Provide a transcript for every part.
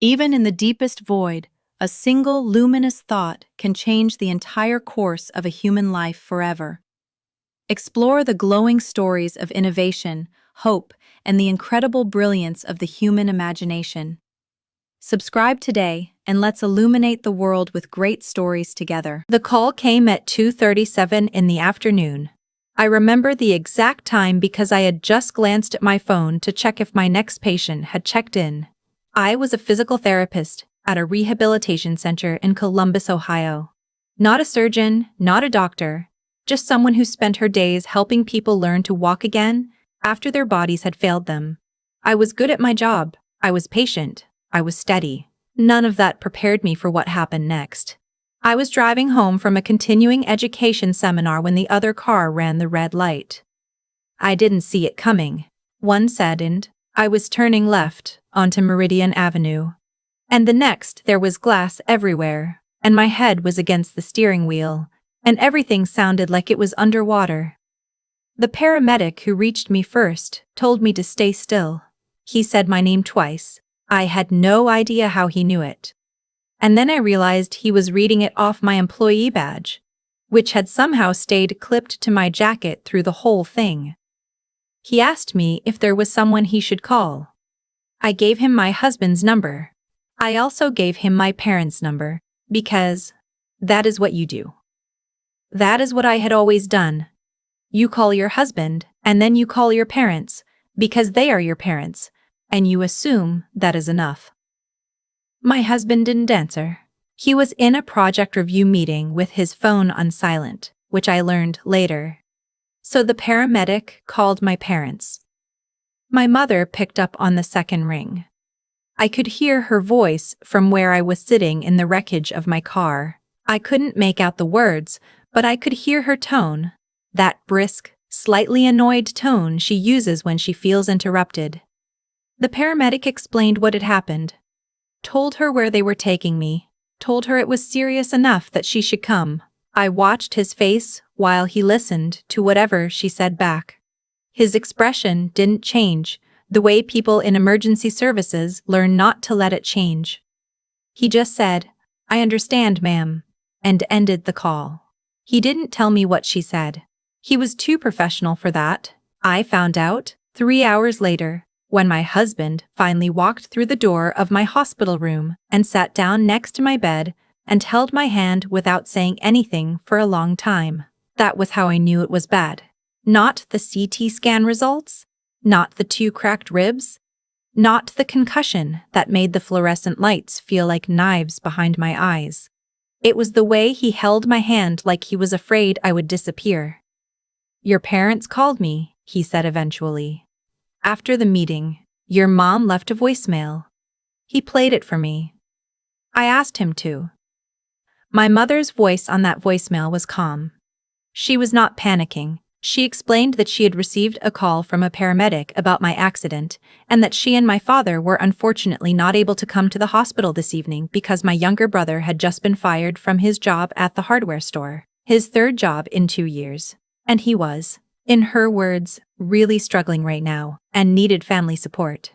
Even in the deepest void, a single luminous thought can change the entire course of a human life forever. Explore the glowing stories of innovation, hope, and the incredible brilliance of the human imagination. Subscribe today, and let's illuminate the world with great stories together. The call came at 2:37 in the afternoon. I remember the exact time because I had just glanced at my phone to check if my next patient had checked in. I was a physical therapist at a rehabilitation center in Columbus, Ohio. Not a surgeon, not a doctor, just someone who spent her days helping people learn to walk again after their bodies had failed them. I was good at my job, I was patient, I was steady. None of that prepared me for what happened next. I was driving home from a continuing education seminar when the other car ran the red light. I didn't see it coming, one said, and I was turning left onto Meridian Avenue. And the next, there was glass everywhere, and my head was against the steering wheel, and everything sounded like it was underwater. The paramedic who reached me first told me to stay still. He said my name twice. I had no idea how he knew it. And then I realized he was reading it off my employee badge, which had somehow stayed clipped to my jacket through the whole thing. He asked me if there was someone he should call. I gave him my husband's number. I also gave him my parents' number, because that is what you do. That is what I had always done. You call your husband, and then you call your parents, because they are your parents, and you assume that is enough. My husband didn't answer. He was in a project review meeting with his phone on silent, which I learned later. So the paramedic called my parents. My mother picked up on the second ring. I could hear her voice from where I was sitting in the wreckage of my car. I couldn't make out the words, but I could hear her tone, that brisk, slightly annoyed tone she uses when she feels interrupted. The paramedic explained what had happened, told her where they were taking me, told her it was serious enough that she should come. I watched his face while he listened to whatever she said back. His expression didn't change, the way people in emergency services learn not to let it change. He just said, "I understand, ma'am," and ended the call. He didn't tell me what she said. He was too professional for that. I found out 3 hours later, when my husband finally walked through the door of my hospital room and sat down next to my bed and held my hand without saying anything for a long time. That was how I knew it was bad. Not the CT scan results, not the 2 cracked ribs, not the concussion that made the fluorescent lights feel like knives behind my eyes. It was the way he held my hand like he was afraid I would disappear. "Your parents called me," he said eventually. "After the meeting, your mom left a voicemail." He played it for me. I asked him to. My mother's voice on that voicemail was calm. She was not panicking. She explained that she had received a call from a paramedic about my accident and that she and my father were unfortunately not able to come to the hospital this evening because my younger brother had just been fired from his job at the hardware store, his 3rd job in 2 years, and he was, in her words, really struggling right now and needed family support.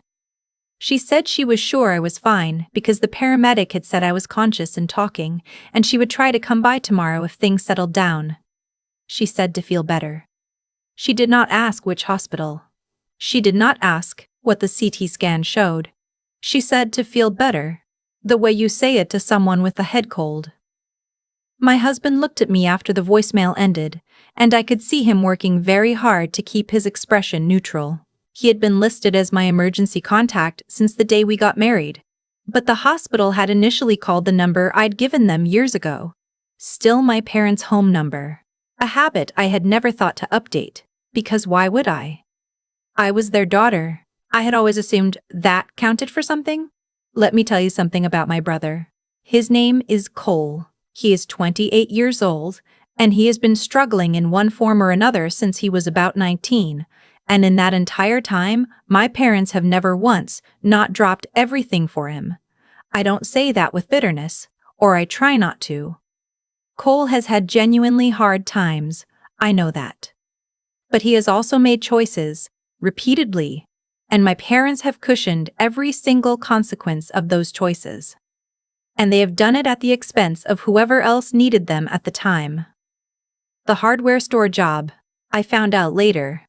She said she was sure I was fine because the paramedic had said I was conscious and talking, and she would try to come by tomorrow if things settled down. She said to feel better. She did not ask which hospital. She did not ask what the CT scan showed. She said to feel better, the way you say it to someone with a head cold. My husband looked at me after the voicemail ended, and I could see him working very hard to keep his expression neutral. He had been listed as my emergency contact since the day we got married, but the hospital had initially called the number I'd given them years ago. Still my parents' home number. A habit I had never thought to update, because why would I? I was their daughter. I had always assumed that counted for something. Let me tell you something about my brother. His name is Cole. He is 28 years old, and he has been struggling in one form or another since he was about 19, and in that entire time, my parents have never once not dropped everything for him. I don't say that with bitterness, or I try not to. Cole has had genuinely hard times, I know that. But he has also made choices, repeatedly, and my parents have cushioned every single consequence of those choices. And they have done it at the expense of whoever else needed them at the time. The hardware store job, I found out later,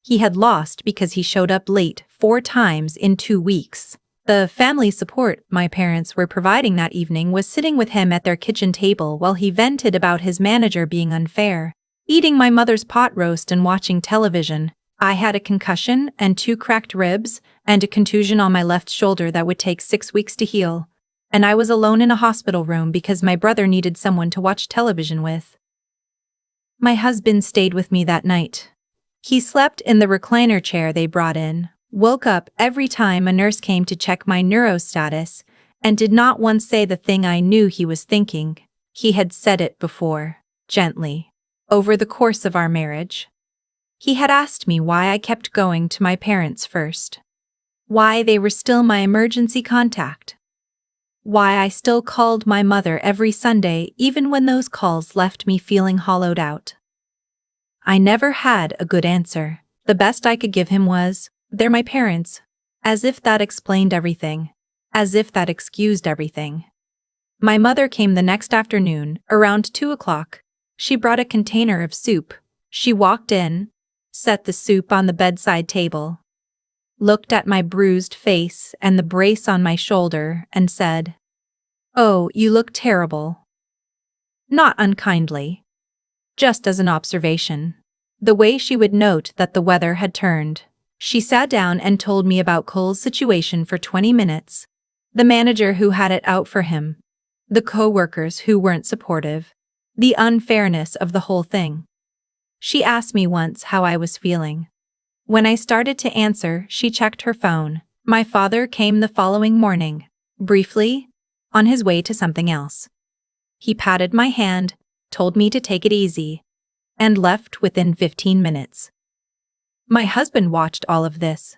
he had lost because he showed up late 4 times in 2 weeks. The family support my parents were providing that evening was sitting with him at their kitchen table while he vented about his manager being unfair, eating my mother's pot roast and watching television. I had a concussion and 2 cracked ribs and a contusion on my left shoulder that would take 6 weeks to heal. And I was alone in a hospital room because my brother needed someone to watch television with. My husband stayed with me that night. He slept in the recliner chair they brought in, woke up every time a nurse came to check my neuro status, and did not once say the thing I knew he was thinking. He had said it before, gently, over the course of our marriage. He had asked me why I kept going to my parents first. Why they were still my emergency contact. Why I still called my mother every Sunday even when those calls left me feeling hollowed out. I never had a good answer. The best I could give him was, "They're my parents." As if that explained everything. As if that excused everything. My mother came the next afternoon, around 2 o'clock. She brought a container of soup. She walked in, set the soup on the bedside table, looked at my bruised face and the brace on my shoulder, and said, "Oh, you look terrible." Not unkindly. Just as an observation. The way she would note that the weather had turned. She sat down and told me about Cole's situation for 20 minutes. The manager who had it out for him. The co-workers who weren't supportive. The unfairness of the whole thing. She asked me once how I was feeling. When I started to answer, she checked her phone. My father came the following morning, briefly, on his way to something else. He patted my hand, told me to take it easy, and left within 15 minutes. My husband watched all of this.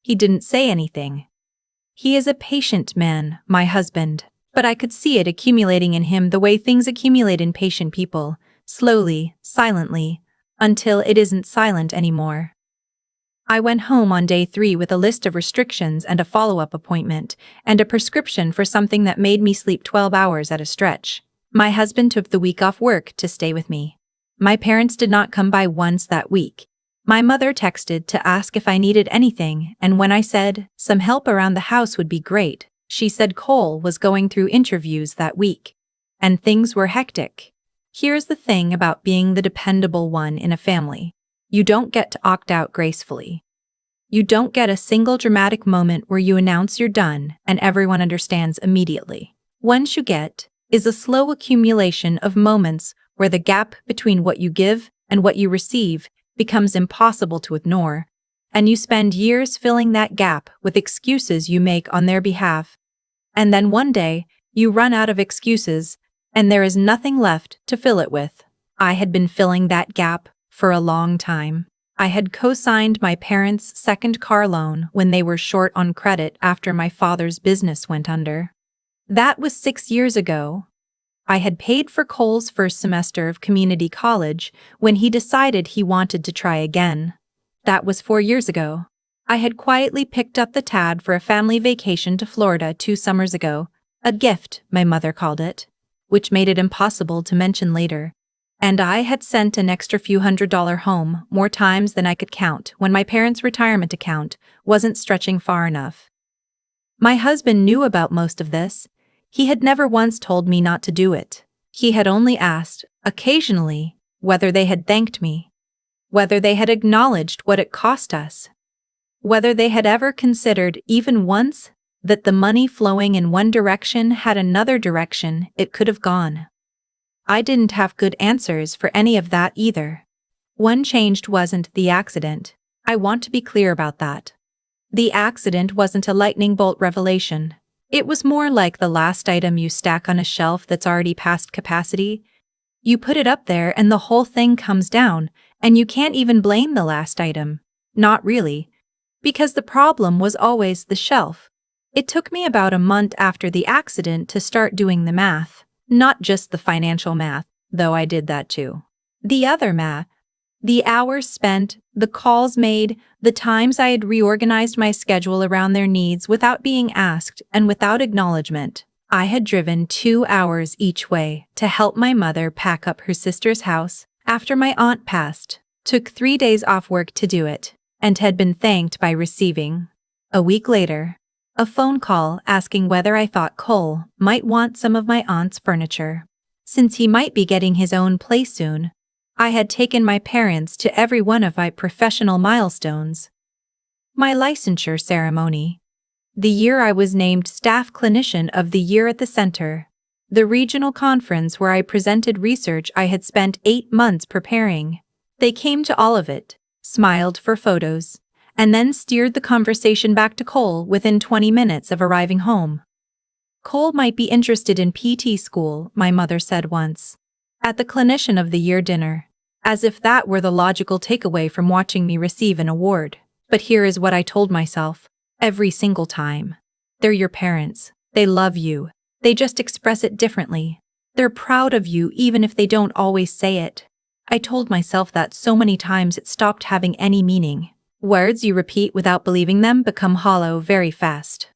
He didn't say anything. He is a patient man, my husband, but I could see it accumulating in him the way things accumulate in patient people, slowly, silently, until it isn't silent anymore. I went home on day 3 with a list of restrictions and a follow-up appointment, and a prescription for something that made me sleep 12 hours at a stretch. My husband took the week off work to stay with me. My parents did not come by once that week. My mother texted to ask if I needed anything, and when I said some help around the house would be great, she said Cole was going through interviews that week, and things were hectic. Here's the thing about being the dependable one in a family. You don't get to opt out gracefully. You don't get a single dramatic moment where you announce you're done and everyone understands immediately. What you get is a slow accumulation of moments where the gap between what you give and what you receive becomes impossible to ignore, and you spend years filling that gap with excuses you make on their behalf. And then one day, you run out of excuses, and there is nothing left to fill it with. I had been filling that gap for a long time. I had co-signed my parents' second car loan when they were short on credit after my father's business went under. That was 6 years ago. I had paid for Cole's first semester of community college when he decided he wanted to try again. That was 4 years ago. I had quietly picked up the tab for a family vacation to Florida 2 summers ago, a gift, my mother called it, which made it impossible to mention later. And I had sent an extra few $100 home more times than I could count when my parents' retirement account wasn't stretching far enough. My husband knew about most of this. He had never once told me not to do it. He had only asked, occasionally, whether they had thanked me, whether they had acknowledged what it cost us, whether they had ever considered, even once, that the money flowing in one direction had another direction it could have gone. I didn't have good answers for any of that either. What changed wasn't the accident. I want to be clear about that. The accident wasn't a lightning bolt revelation. It was more like the last item you stack on a shelf that's already past capacity. You put it up there and the whole thing comes down, and you can't even blame the last item. Not really. Because the problem was always the shelf. It took me about a month after the accident to start doing the math. Not just the financial math, though I did that too. The other math. The hours spent, the calls made, the times I had reorganized my schedule around their needs without being asked and without acknowledgement. I had driven 2 hours each way to help my mother pack up her sister's house after my aunt passed, took 3 days off work to do it, and had been thanked by receiving, a week later, a phone call asking whether I thought Cole might want some of my aunt's furniture. Since he might be getting his own place soon, I had taken my parents to every one of my professional milestones. My licensure ceremony, the year I was named Staff Clinician of the Year at the center, the regional conference where I presented research I had spent 8 months preparing. They came to all of it, smiled for photos, and then steered the conversation back to Cole within 20 minutes of arriving home. Cole might be interested in PT school, my mother said once, at the Clinician of the Year dinner, as if that were the logical takeaway from watching me receive an award. But here is what I told myself, every single time. They're your parents. They love you. They just express it differently. They're proud of you even if they don't always say it. I told myself that so many times it stopped having any meaning. Words you repeat without believing them become hollow very fast.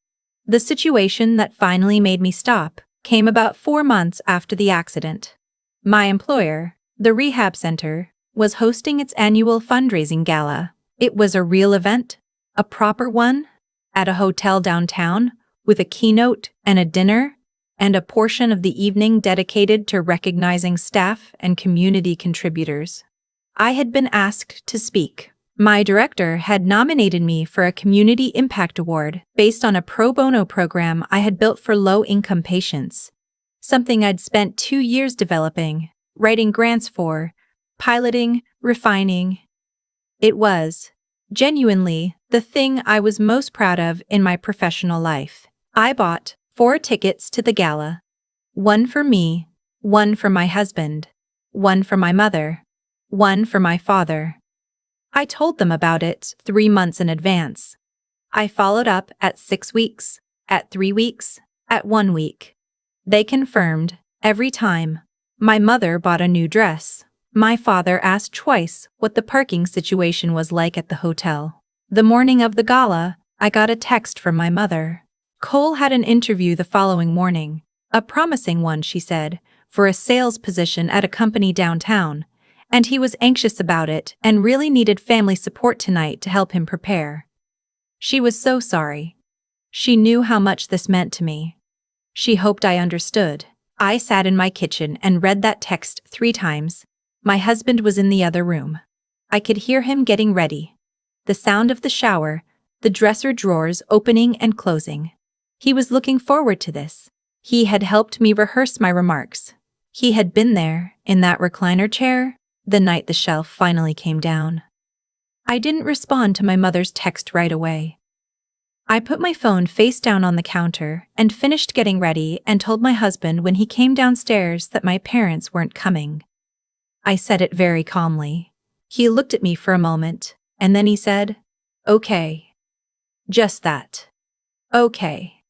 The situation that finally made me stop came about 4 months after the accident. My employer, the rehab center, was hosting its annual fundraising gala. It was a real event, a proper one, at a hotel downtown, with a keynote and a dinner, and a portion of the evening dedicated to recognizing staff and community contributors. I had been asked to speak. My director had nominated me for a Community Impact Award based on a pro bono program I had built for low-income patients, something I'd spent 2 years developing, writing grants for, piloting, refining. It was, genuinely, the thing I was most proud of in my professional life. I bought 4 tickets to the gala. 1 for me, 1 for my husband, 1 for my mother, 1 for my father. I told them about it 3 months in advance. I followed up at 6 weeks, at 3 weeks, at 1 week. They confirmed, every time. My mother bought a new dress. My father asked twice what the parking situation was like at the hotel. The morning of the gala, I got a text from my mother. Cole had an interview the following morning, a promising one, she said, for a sales position at a company downtown, and he was anxious about it and really needed family support tonight to help him prepare. She was so sorry. She knew how much this meant to me. She hoped I understood. I sat in my kitchen and read that text 3 times. My husband was in the other room. I could hear him getting ready. The sound of the shower, the dresser drawers opening and closing. He was looking forward to this. He had helped me rehearse my remarks. He had been there, in that recliner chair, the night the shelf finally came down. I didn't respond to my mother's text right away. I put my phone face down on the counter and finished getting ready and told my husband when he came downstairs that my parents weren't coming. I said it very calmly. He looked at me for a moment, and then he said, "Okay." Just that. Okay.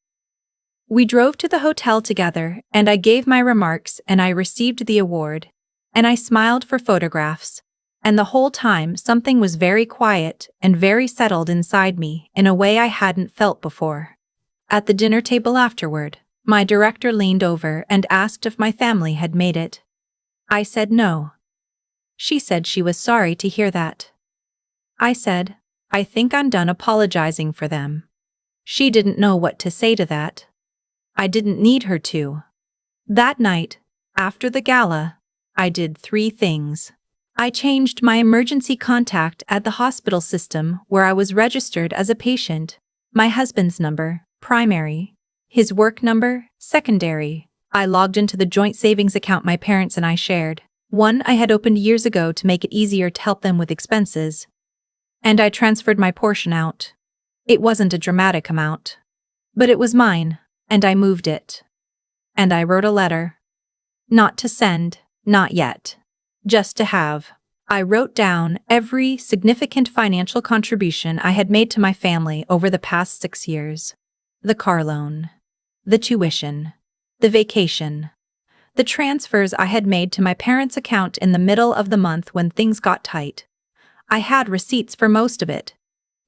We drove to the hotel together, and I gave my remarks and I received the award, and I smiled for photographs, and the whole time something was very quiet and very settled inside me in a way I hadn't felt before. At the dinner table afterward, my director leaned over and asked if my family had made it. I said no. She said she was sorry to hear that. I said, "I think I'm done apologizing for them." She didn't know what to say to that. I didn't need her to. That night, after the gala, I did 3 things. I changed my emergency contact at the hospital system where I was registered as a patient. My husband's number, primary. His work number, secondary. I logged into the joint savings account my parents and I shared. One I had opened years ago to make it easier to help them with expenses. And I transferred my portion out. It wasn't a dramatic amount. But it was mine, and I moved it. And I wrote a letter. Not to send, not yet. Just to have. I wrote down every significant financial contribution I had made to my family over the past 6 years. The car loan. The tuition. The vacation. The transfers I had made to my parents' account in the middle of the month when things got tight. I had receipts for most of it.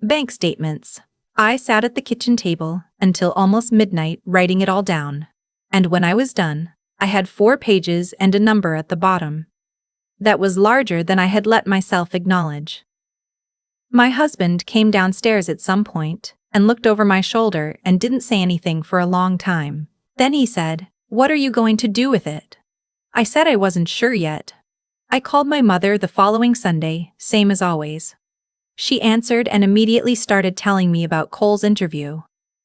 Bank statements. I sat at the kitchen table until almost midnight writing it all down. And when I was done, I had 4 pages and a number at the bottom. That was larger than I had let myself acknowledge. My husband came downstairs at some point and looked over my shoulder and didn't say anything for a long time. Then he said, "What are you going to do with it?" I said I wasn't sure yet. I called my mother the following Sunday, same as always. She answered and immediately started telling me about Cole's interview.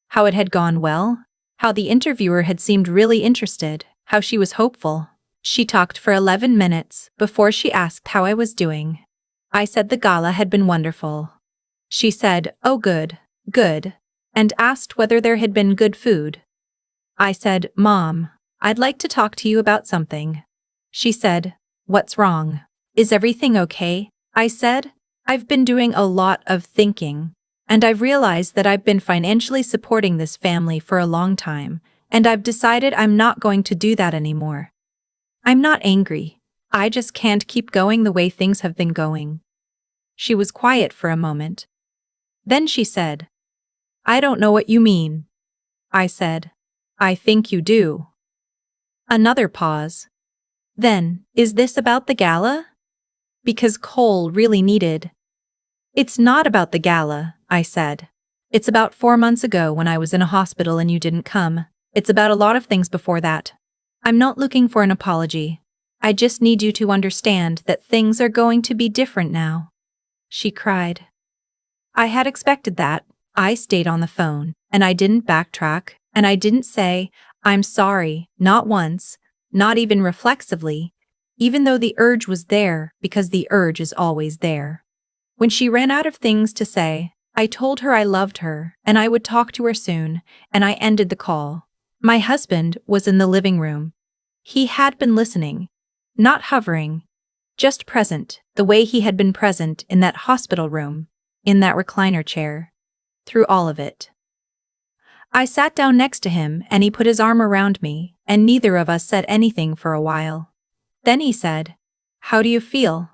How it had gone well, how the interviewer had seemed really interested, how she was hopeful. She talked for 11 minutes before she asked how I was doing. I said the gala had been wonderful. She said, "Oh good, good," and asked whether there had been good food. I said, "Mom, I'd like to talk to you about something." She said, "What's wrong? Is everything okay?" I said, "I've been doing a lot of thinking, and I've realized that I've been financially supporting this family for a long time, and I've decided I'm not going to do that anymore. I'm not angry. I just can't keep going the way things have been going." She was quiet for a moment. Then she said, "I don't know what you mean." I said, "I think you do." Another pause. Then, "Is this about the gala?" Because Cole really needed. "It's not about the gala," I said. "It's about 4 months ago when I was in a hospital and you didn't come. It's about a lot of things before that. I'm not looking for an apology. I just need you to understand that things are going to be different now." She cried. I had expected that. I stayed on the phone, and I didn't backtrack, and I didn't say, "I'm sorry," not once, not even reflexively, even though the urge was there, because the urge is always there. When she ran out of things to say, I told her I loved her, and I would talk to her soon, and I ended the call. My husband was in the living room. He had been listening, not hovering, just present, the way he had been present in that hospital room, in that recliner chair, through all of it. I sat down next to him and he put his arm around me, and neither of us said anything for a while. Then he said, "How do you feel?"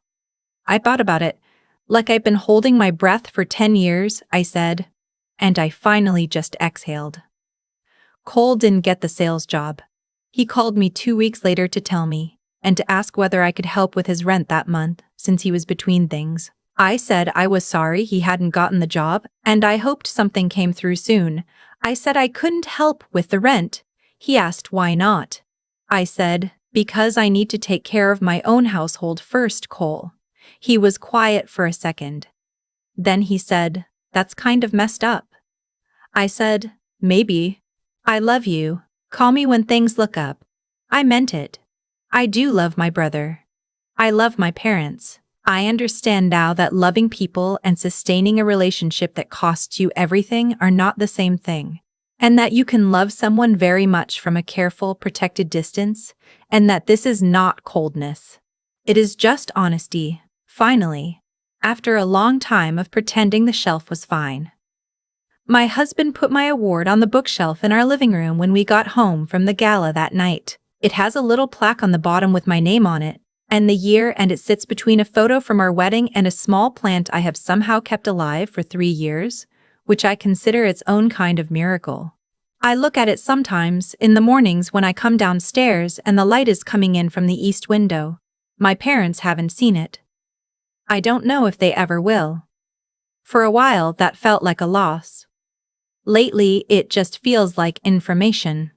I thought about it. "Like I've been holding my breath for 10 years, I said, and I finally just exhaled. Cole didn't get the sales job. He called me 2 weeks later to tell me, and to ask whether I could help with his rent that month, since he was between things. I said I was sorry he hadn't gotten the job, and I hoped something came through soon. I said I couldn't help with the rent. He asked why not. I said, "Because I need to take care of my own household first, Cole." He was quiet for a second. Then he said, "That's kind of messed up." I said, "Maybe. I love you. Call me when things look up." I meant it. I do love my brother. I love my parents. I understand now that loving people and sustaining a relationship that costs you everything are not the same thing. And that you can love someone very much from a careful, protected distance, and that this is not coldness. It is just honesty, finally, after a long time of pretending the shelf was fine. My husband put my award on the bookshelf in our living room when we got home from the gala that night. It has a little plaque on the bottom with my name on it, and the year, and it sits between a photo from our wedding and a small plant I have somehow kept alive for 3 years, which I consider its own kind of miracle. I look at it sometimes in the mornings when I come downstairs and the light is coming in from the east window. My parents haven't seen it. I don't know if they ever will. For a while that felt like a loss. Lately it just feels like information.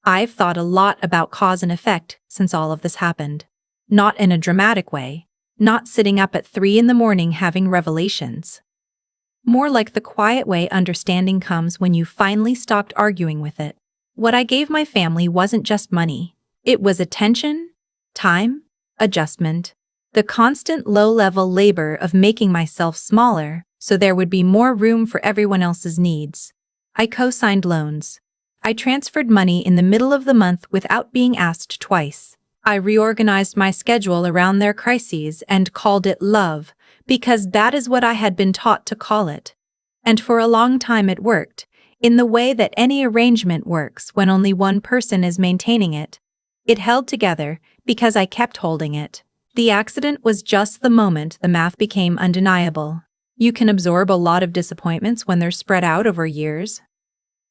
I've thought a lot about cause and effect since all of this happened. Not in a dramatic way, not sitting up at 3 in the morning having revelations. More like the quiet way understanding comes when you finally stopped arguing with it. What I gave my family wasn't just money. It was attention, time, adjustment, the constant low-level labor of making myself smaller so there would be more room for everyone else's needs. I co-signed loans. I transferred money in the middle of the month without being asked twice. I reorganized my schedule around their crises and called it love, because that is what I had been taught to call it. And for a long time it worked, in the way that any arrangement works when only one person is maintaining it. It held together because I kept holding it. The accident was just the moment the math became undeniable. You can absorb a lot of disappointments when they're spread out over years.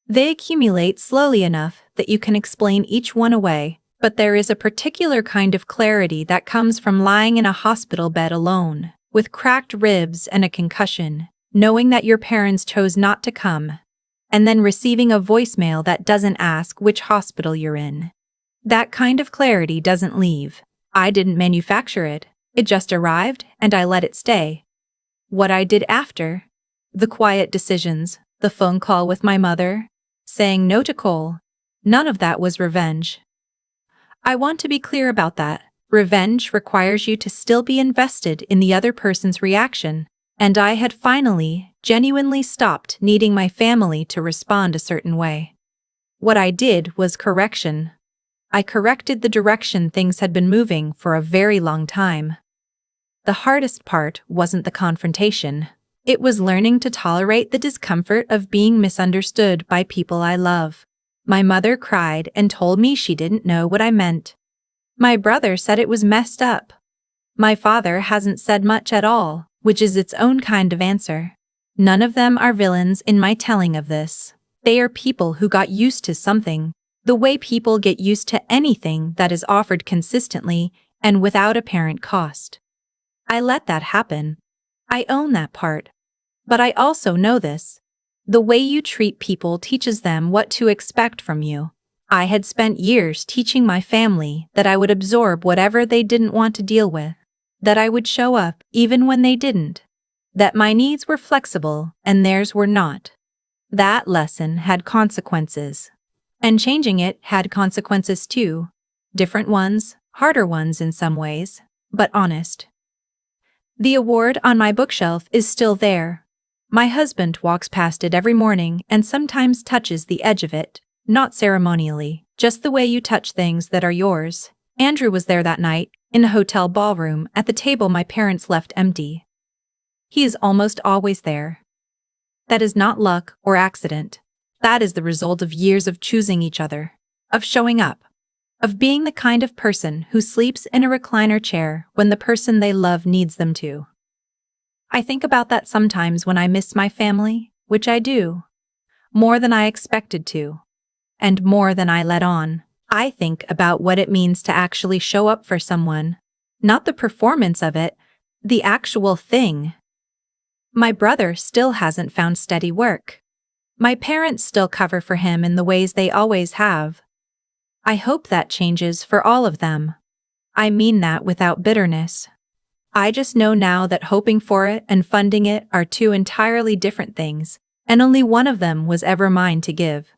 They accumulate slowly enough that you can explain each one away, but there is a particular kind of clarity that comes from lying in a hospital bed alone, with cracked ribs and a concussion, knowing that your parents chose not to come, and then receiving a voicemail that doesn't ask which hospital you're in. That kind of clarity doesn't leave. I didn't manufacture it. It just arrived, and I let it stay. What I did after, the quiet decisions, the phone call with my mother, saying no to Cole, none of that was revenge. I want to be clear about that. Revenge requires you to still be invested in the other person's reaction, and I had finally, genuinely stopped needing my family to respond a certain way. What I did was correction. I corrected the direction things had been moving for a very long time. The hardest part wasn't the confrontation. It was learning to tolerate the discomfort of being misunderstood by people I love. My mother cried and told me she didn't know what I meant. My brother said it was messed up. My father hasn't said much at all, which is its own kind of answer. None of them are villains in my telling of this. They are people who got used to something, the way people get used to anything that is offered consistently and without apparent cost. I let that happen. I own that part. But I also know this. The way you treat people teaches them what to expect from you. I had spent years teaching my family that I would absorb whatever they didn't want to deal with, that I would show up even when they didn't, that my needs were flexible and theirs were not. That lesson had consequences. And changing it had consequences too. Different ones, harder ones in some ways, but honest. The award on my bookshelf is still there. My husband walks past it every morning and sometimes touches the edge of it, not ceremonially, just the way you touch things that are yours. Andrew was there that night, in a hotel ballroom, at the table my parents left empty. He is almost always there. That is not luck or accident. That is the result of years of choosing each other, of showing up, of being the kind of person who sleeps in a recliner chair when the person they love needs them to. I think about that sometimes when I miss my family, which I do, more than I expected to, and more than I let on. I think about what it means to actually show up for someone, not the performance of it, the actual thing. My brother still hasn't found steady work. My parents still cover for him in the ways they always have. I hope that changes for all of them. I mean that without bitterness. I just know now that hoping for it and funding it are two entirely different things, and only one of them was ever mine to give.